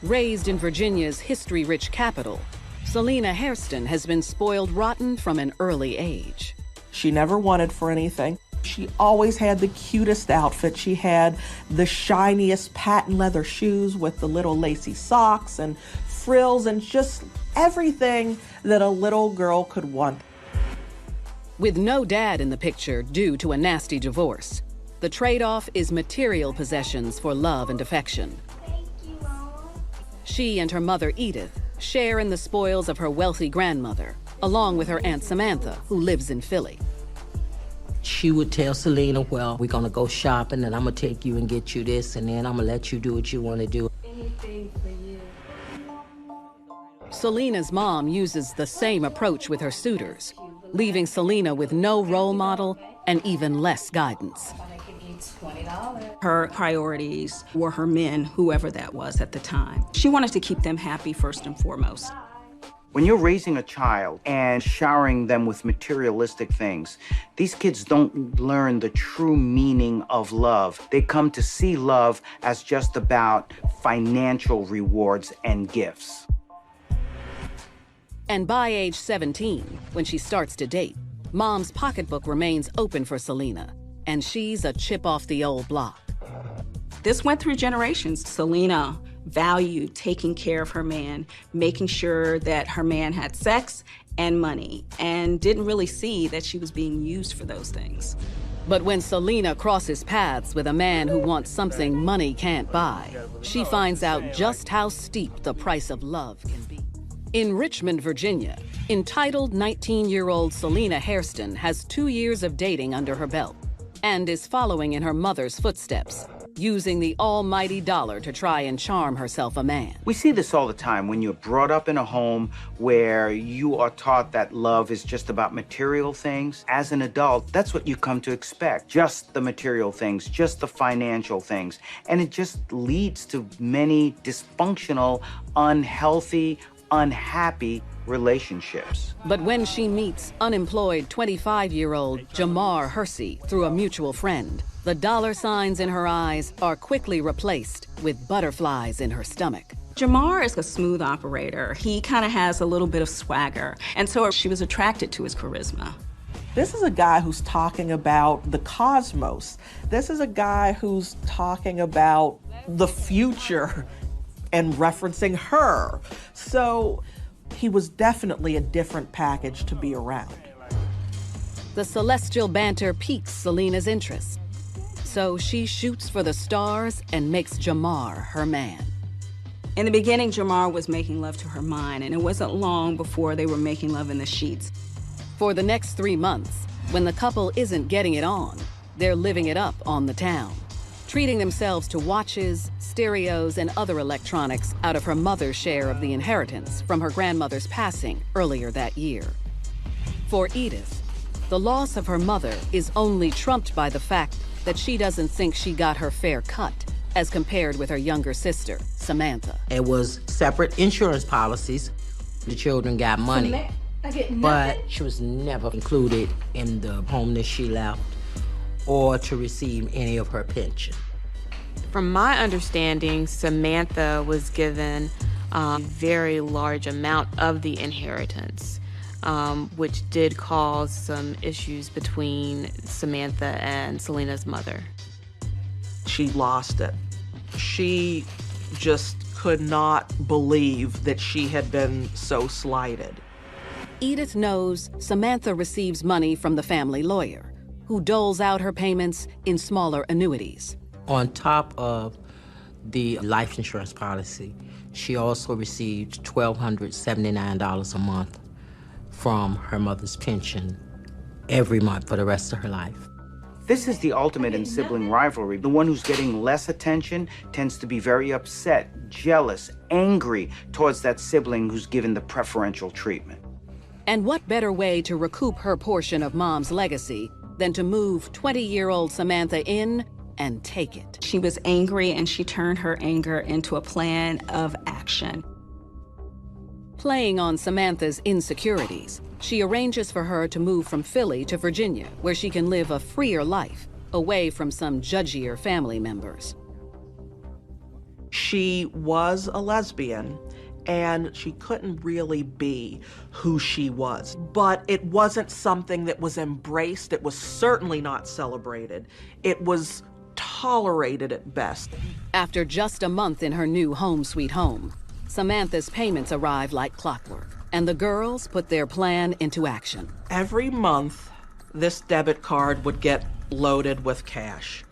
Raised in Virginia's history-rich capital, Selena Hairston has been spoiled rotten from an early age. She never wanted for anything. She always had the cutest outfit. She had the shiniest patent leather shoes with the little lacy socks and frills and just everything that a little girl could want. With no dad in the picture due to a nasty divorce, the trade-off is material possessions for love and affection. Thank you, Mom. She and her mother, Edith, share in the spoils of her wealthy grandmother, along with her Aunt Samantha, who lives in Philly. She would tell Selena, well, we're gonna go shopping and I'm gonna take you and get you this and then I'm gonna let you do what you wanna do. Anything for you. Selena's mom uses the same approach with her suitors, leaving Selena with no role model and even less guidance. $20. Her priorities were her men, whoever that was at the time. She wanted to keep them happy first and foremost. When you're raising a child and showering them with materialistic things, these kids don't learn the true meaning of love. They come to see love as just about financial rewards and gifts. And by age 17, when she starts to date, Mom's pocketbook remains open for Selena, and she's a chip off the old block. This went through generations. Selena valued taking care of her man, making sure that her man had sex and money, and didn't really see that she was being used for those things. But when Selena crosses paths with a man who wants something money can't buy, she finds out just how steep the price of love can be. In Richmond, Virginia, entitled 19-year-old Selena Hairston has 2 years of dating under her belt and is following in her mother's footsteps, using the almighty dollar to try and charm herself a man. We see this all the time when you're brought up in a home where you are taught that love is just about material things. As an adult, that's what you come to expect. Just the material things, just the financial things. And it just leads to many dysfunctional, unhealthy, unhappy relationships. But when she meets unemployed 25-year-old Jamar Hersey through a mutual friend, the dollar signs in her eyes are quickly replaced with butterflies in her stomach. Jamar is a smooth operator. He kind of has a little bit of swagger, and so she was attracted to his charisma. This is a guy who's talking about the cosmos. This is a guy who's talking about the future and referencing her. So he was definitely a different package to be around. The celestial banter piques Selena's interest. So she shoots for the stars and makes Jamar her man. In the beginning, Jamar was making love to her mind, and it wasn't long before they were making love in the sheets. For the next 3 months, when the couple isn't getting it on, they're living it up on the town, treating themselves to watches, stereos, and other electronics out of her mother's share of the inheritance from her grandmother's passing earlier that year. For Edith, the loss of her mother is only trumped by the fact that she doesn't think she got her fair cut as compared with her younger sister, Samantha. It was separate insurance policies. The children got money, I get nothing. but she was never included in the home that she left or to receive any of her pension. From my understanding, Samantha was given a very large amount of the inheritance, which did cause some issues between Samantha and Selena's mother. She lost it. She just could not believe that she had been so slighted. Edith knows Samantha receives money from the family lawyer, who doles out her payments in smaller annuities. On top of the life insurance policy, she also received $1,279 a month from her mother's pension every month for the rest of her life. This is the ultimate in sibling rivalry. The one who's getting less attention tends to be very upset, jealous, angry towards that sibling who's given the preferential treatment. And what better way to recoup her portion of Mom's legacy than to move 20-year-old Samantha in and take it? She was angry, and she turned her anger into a plan of action. Playing on Samantha's insecurities, she arranges for her to move from Philly to Virginia, where she can live a freer life, away from some judgier family members. She was a lesbian, and she couldn't really be who she was. But it wasn't something that was embraced. It was certainly not celebrated. It was tolerated at best. After just a month in her new home sweet home, Samantha's payments arrived like clockwork, and the girls put their plan into action. Every month, this debit card would get loaded with cash.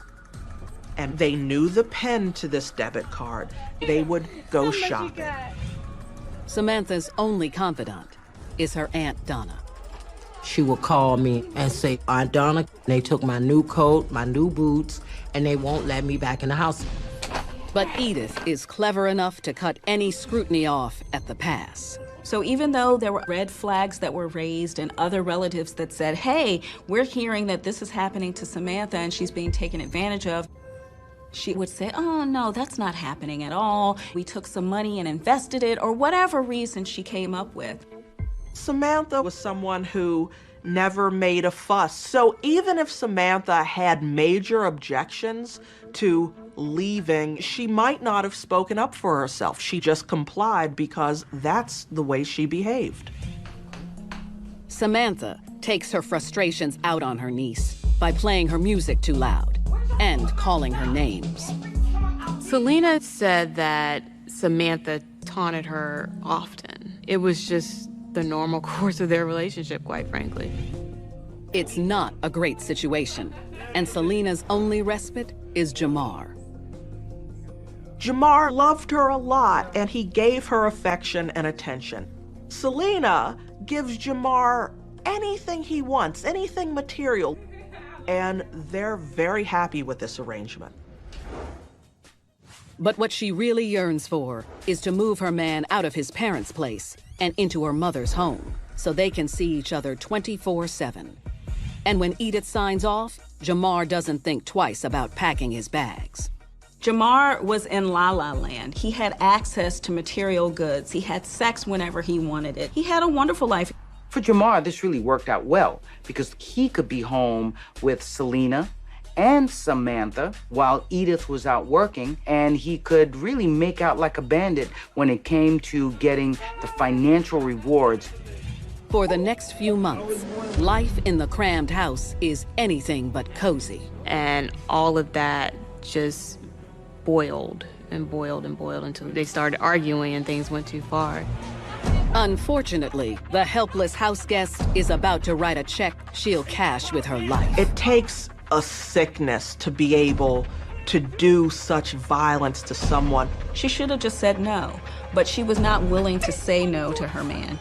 And they knew the PIN to this debit card. They would go shopping. Samantha's only confidant is her Aunt Donna. She would call me and say, Aunt Donna, they took my new coat, my new boots, and they won't let me back in the house. But Edith is clever enough to cut any scrutiny off at the pass. So even though there were red flags that were raised and other relatives that said, hey, we're hearing that this is happening to Samantha and she's being taken advantage of, she would say, oh, no, that's not happening at all. We took some money and invested it, or whatever reason she came up with. Samantha was someone who never made a fuss. So even if Samantha had major objections to leaving, she might not have spoken up for herself. She just complied because that's the way she behaved. Samantha takes her frustrations out on her niece by playing her music too loud and calling her names. Selena said that Samantha taunted her often. It was just the normal course of their relationship, quite frankly. It's not a great situation, and Selena's only respite is Jamar. Jamar loved her a lot, and he gave her affection and attention. Selena gives Jamar anything he wants, anything material, and they're very happy with this arrangement. But what she really yearns for is to move her man out of his parents' place and into her mother's home so they can see each other 24/7. And when Edith signs off, Jamar doesn't think twice about packing his bags. Jamar was in La La Land. He had access to material goods. He had sex whenever he wanted it. He had a wonderful life. For Jamar, this really worked out well because he could be home with Selena and Samantha while Edith was out working, and he could really make out like a bandit when it came to getting the financial rewards. For the next few months, life in the crammed house is anything but cozy. And all of that just boiled and boiled and boiled until they started arguing and things went too far. Unfortunately, the helpless house guest is about to write a check she'll cash with her life. It takes a sickness to be able to do such violence to someone. She should have just said no, but she was not willing to say no to her man.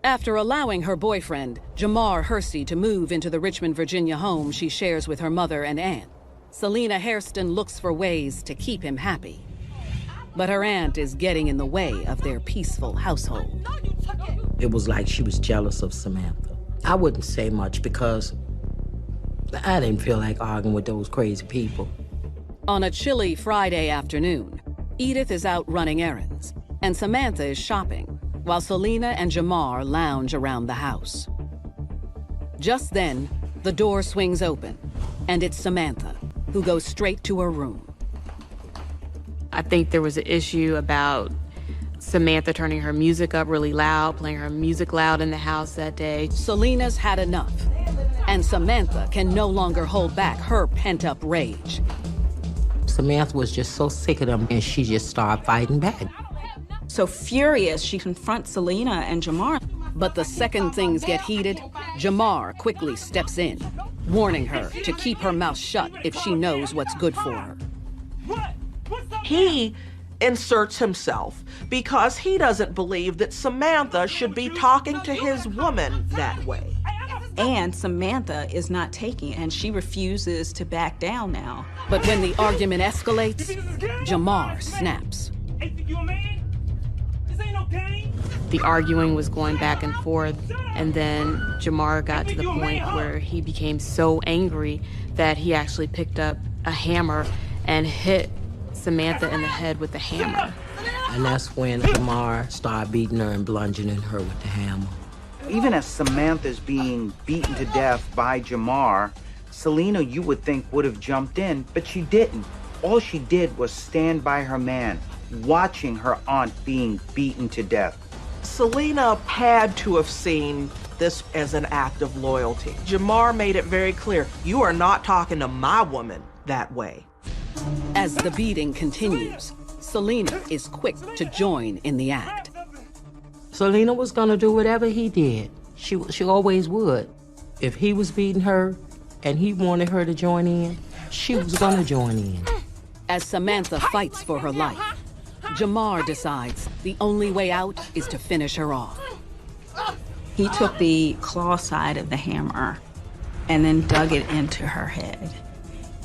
After allowing her boyfriend, Jamar Hersey, to move into the Richmond, Virginia home she shares with her mother and aunt, Selena Hairston looks for ways to keep him happy. But her aunt is getting in the way of their peaceful household. It was like she was jealous of Samantha. I wouldn't say much because I didn't feel like arguing with those crazy people. On a chilly Friday afternoon, Edith is out running errands, and Samantha is shopping, while Selena and Jamar lounge around the house. Just then, the door swings open, and it's Samantha, who goes straight to her room. I think there was an issue about Samantha turning her music up really loud, playing her music loud in the house that day. Selena's had enough, and Samantha can no longer hold back her pent-up rage. Samantha was just so sick of them, and she just started fighting back. So furious, she confronts Selena and Jamar. But the second things get heated, Jamar quickly steps in, warning her to keep her mouth shut if she knows what's good for her. He inserts himself because he doesn't believe that Samantha should be talking to his woman that way. And Samantha is not taking it, and she refuses to back down now. But when the argument escalates, Jamar snaps. The arguing was going back and forth, and then Jamar got to the point where he became so angry that he actually picked up a hammer and hit Samantha in the head with the hammer. And that's when Jamar started beating her and bludgeoning her with the hammer. Even as Samantha's being beaten to death by Jamar, Selena, you would think, would have jumped in, but she didn't. All she did was stand by her man, watching her aunt being beaten to death. Selena had to have seen this as an act of loyalty. Jamar made it very clear, you are not talking to my woman that way. As the beating continues, Selena is quick to join in the act. Selena was gonna do whatever he did. She always would. If he was beating her and he wanted her to join in, she was gonna join in. As Samantha fights for her life, Jamar decides the only way out is to finish her off. He took the claw side of the hammer and then dug it into her head,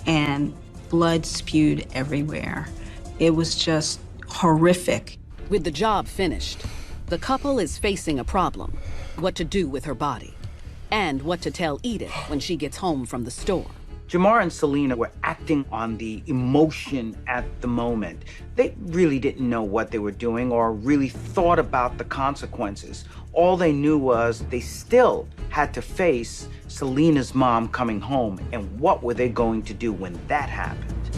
and blood spewed everywhere. It was just horrific. With the job finished, the couple is facing a problem: what to do with her body, and what to tell Edith when she gets home from the store. Jamar and Selena were acting on the emotion at the moment. They really didn't know what they were doing or really thought about the consequences. All they knew was they still had to face Selena's mom coming home, and what were they going to do when that happened?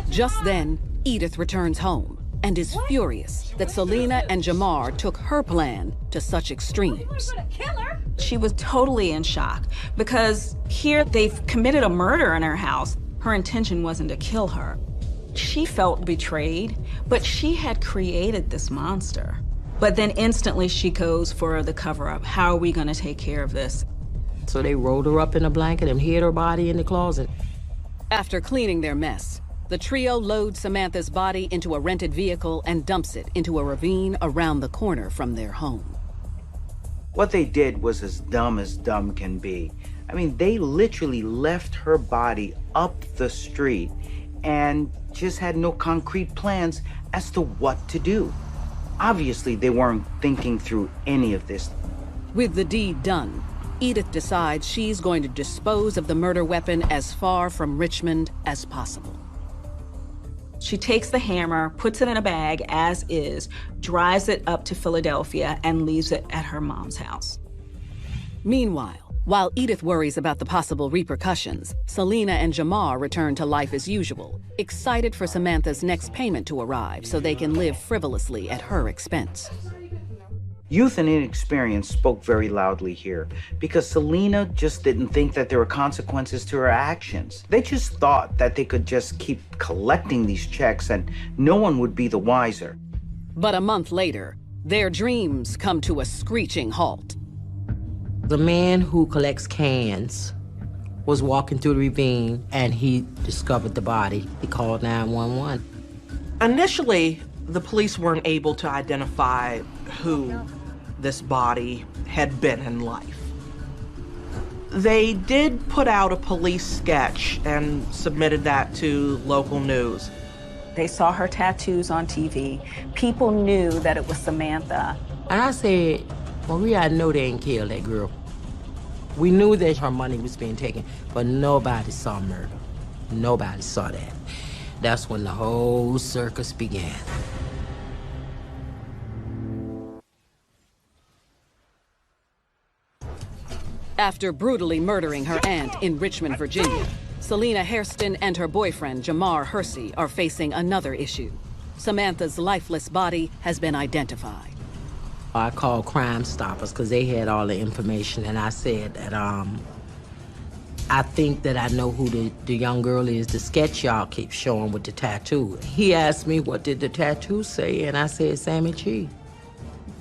Just then, Edith returns home and is furious that Selena and Jamar took her plan to such extremes. She was totally in shock because here they've committed a murder in her house. Her intention wasn't to kill her. She felt betrayed, but she had created this monster. But then instantly she goes for the cover-up. How are we gonna take care of this? So they rolled her up in a blanket and hid her body in the closet. After cleaning their mess, the trio loads Samantha's body into a rented vehicle and dumps it into a ravine around the corner from their home. What they did was as dumb can be. I mean, they literally left her body up the street and just had no concrete plans as to what to do. Obviously, they weren't thinking through any of this. With the deed done, Edith decides she's going to dispose of the murder weapon as far from Richmond as possible. She takes the hammer, puts it in a bag as is, drives it up to Philadelphia, and leaves it at her mom's house. Meanwhile, while Edith worries about the possible repercussions, Selena and Jamar return to life as usual, excited for Samantha's next payment to arrive so they can live frivolously at her expense. Youth and inexperience spoke very loudly here because Selena just didn't think that there were consequences to her actions. They just thought that they could just keep collecting these checks and no one would be the wiser. But a month later, their dreams come to a screeching halt. The man who collects cans was walking through the ravine and he discovered the body. He called 911. Initially, the police weren't able to identify who this body had been in life. They did put out a police sketch and submitted that to local news. They saw her tattoos on TV. People knew that it was Samantha. And I said, Maria, I know they ain't killed that girl. We knew that her money was being taken, but nobody saw murder. Nobody saw that. That's when the whole circus began. After brutally murdering her aunt in Richmond, Virginia, Selena Hairston and her boyfriend, Jamar Hersey, are facing another issue. Samantha's lifeless body has been identified. I called Crime Stoppers because they had all the information, and I said that I think that I know who the young girl is, the sketch y'all keep showing with the tattoo. He asked me, what did the tattoo say? And I said, Sammy G.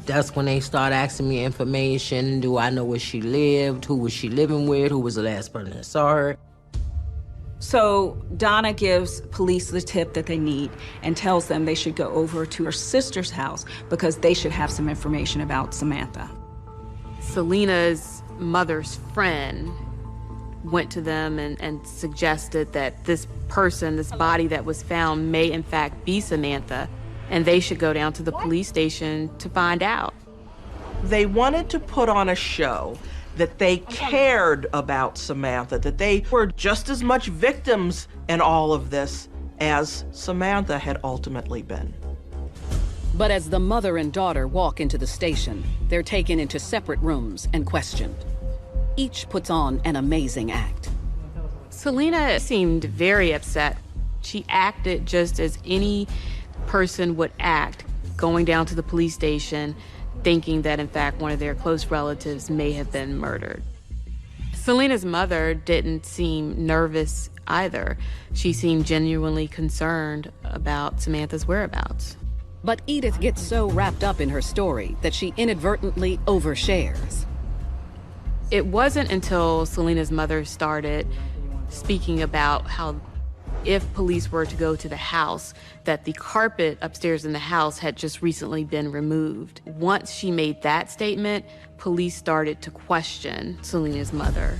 That's when they start asking me information. Do I know where she lived? Who was she living with? Who was the last person that saw her? So Donna gives police the tip that they need and tells them they should go over to her sister's house because they should have some information about Samantha. Selena's mother's friend went to them and suggested that this person, this body that was found, may in fact be Samantha, and they should go down to the police station to find out. They wanted to put on a show that they cared about Samantha, that they were just as much victims in all of this as Samantha had ultimately been. But as the mother and daughter walk into the station, they're taken into separate rooms and questioned. Each puts on an amazing act. Selena seemed very upset. She acted just as any person would act, going down to the police station, thinking that, in fact, one of their close relatives may have been murdered. Selena's mother didn't seem nervous either. She seemed genuinely concerned about Samantha's whereabouts. But Edith gets so wrapped up in her story that she inadvertently overshares. It wasn't until Selena's mother started speaking about how if police were to go to the house, that the carpet upstairs in the house had just recently been removed. Once she made that statement, police started to question Selena's mother.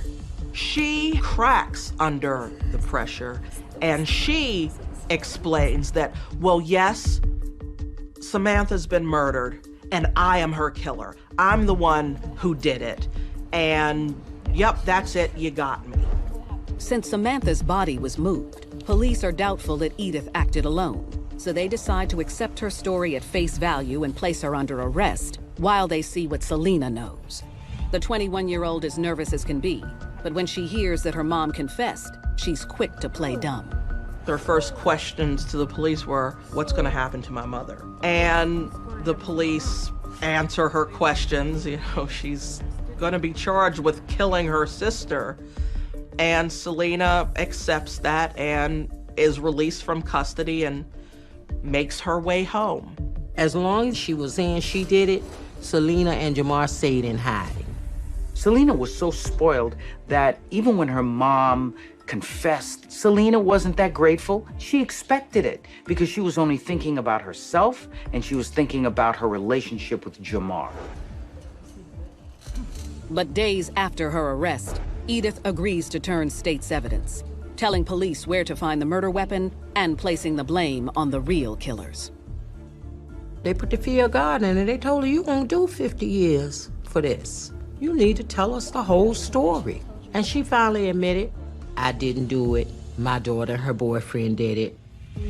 She cracks under the pressure, and she explains that, well, yes, Samantha's been murdered, and I am her killer. I'm the one who did it. And, yep, that's it, you got me. Since Samantha's body was moved, police are doubtful that Edith acted alone, so they decide to accept her story at face value and place her under arrest while they see what Selena knows. The 21-year-old is nervous as can be, but when she hears that her mom confessed, she's quick to play dumb. Their first questions to the police were, what's going to happen to my mother? And the police answer her questions. You know, she's going to be charged with killing her sister. And Selena accepts that and is released from custody and makes her way home. As long as she was saying she did it, Selena and Jamar stayed in hiding. Selena was so spoiled that even when her mom confessed, Selena wasn't that grateful. She expected it because she was only thinking about herself and she was thinking about her relationship with Jamar. But days after her arrest, Edith agrees to turn state's evidence, telling police where to find the murder weapon and placing the blame on the real killers. They put the fear of God in it. They told her, you won't do 50 years for this. You need to tell us the whole story. And she finally admitted, I didn't do it. My daughter and her boyfriend did it.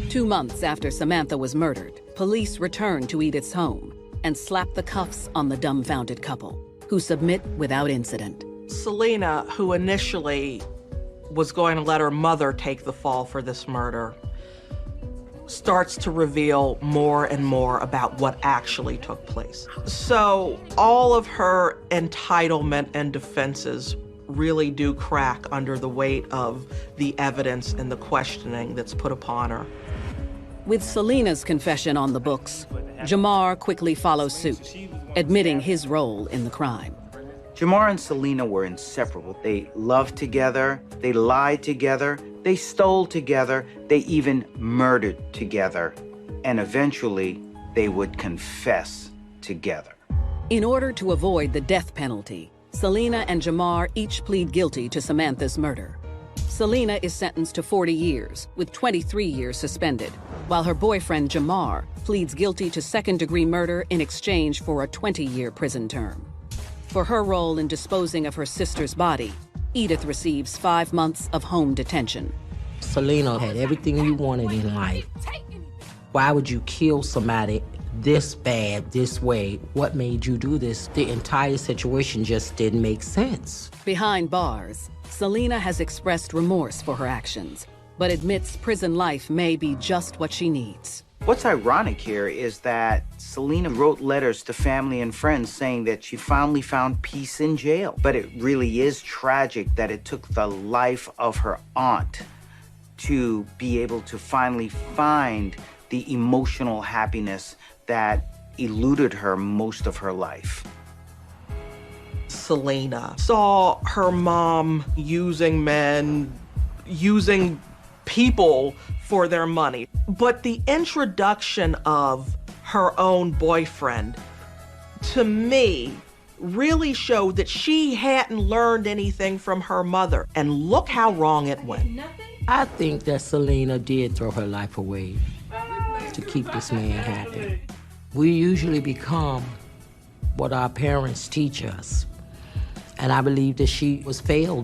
2 months after Samantha was murdered, police return to Edith's home and slap the cuffs on the dumbfounded couple, who submit without incident. Selena, who initially was going to let her mother take the fall for this murder, starts to reveal more and more about what actually took place. So all of her entitlement and defenses really do crack under the weight of the evidence and the questioning that's put upon her. With Selena's confession on the books, Jamar quickly follows suit, admitting his role in the crime. Jamar and Selena were inseparable. They loved together, they lied together, they stole together, they even murdered together. And eventually, they would confess together. In order to avoid the death penalty, Selena and Jamar each plead guilty to Samantha's murder. Selena is sentenced to 40 years, with 23 years suspended, while her boyfriend Jamar pleads guilty to second-degree murder in exchange for a 20-year prison term. For her role in disposing of her sister's body, Edith receives 5 months of home detention. Selena had everything you wanted in life. Why would you kill somebody this bad, this way? What made you do this? The entire situation just didn't make sense. Behind bars, Selena has expressed remorse for her actions, but admits prison life may be just what she needs. What's ironic here is that Selena wrote letters to family and friends saying that she finally found peace in jail. But it really is tragic that it took the life of her aunt to be able to finally find the emotional happiness that eluded her most of her life. Selena saw her mom using men, using people for their money. But the introduction of her own boyfriend, to me, really showed that she hadn't learned anything from her mother. And look how wrong it went. I think that Selena did throw her life away to keep this man happy. We usually become what our parents teach us. And I believe that she was failed by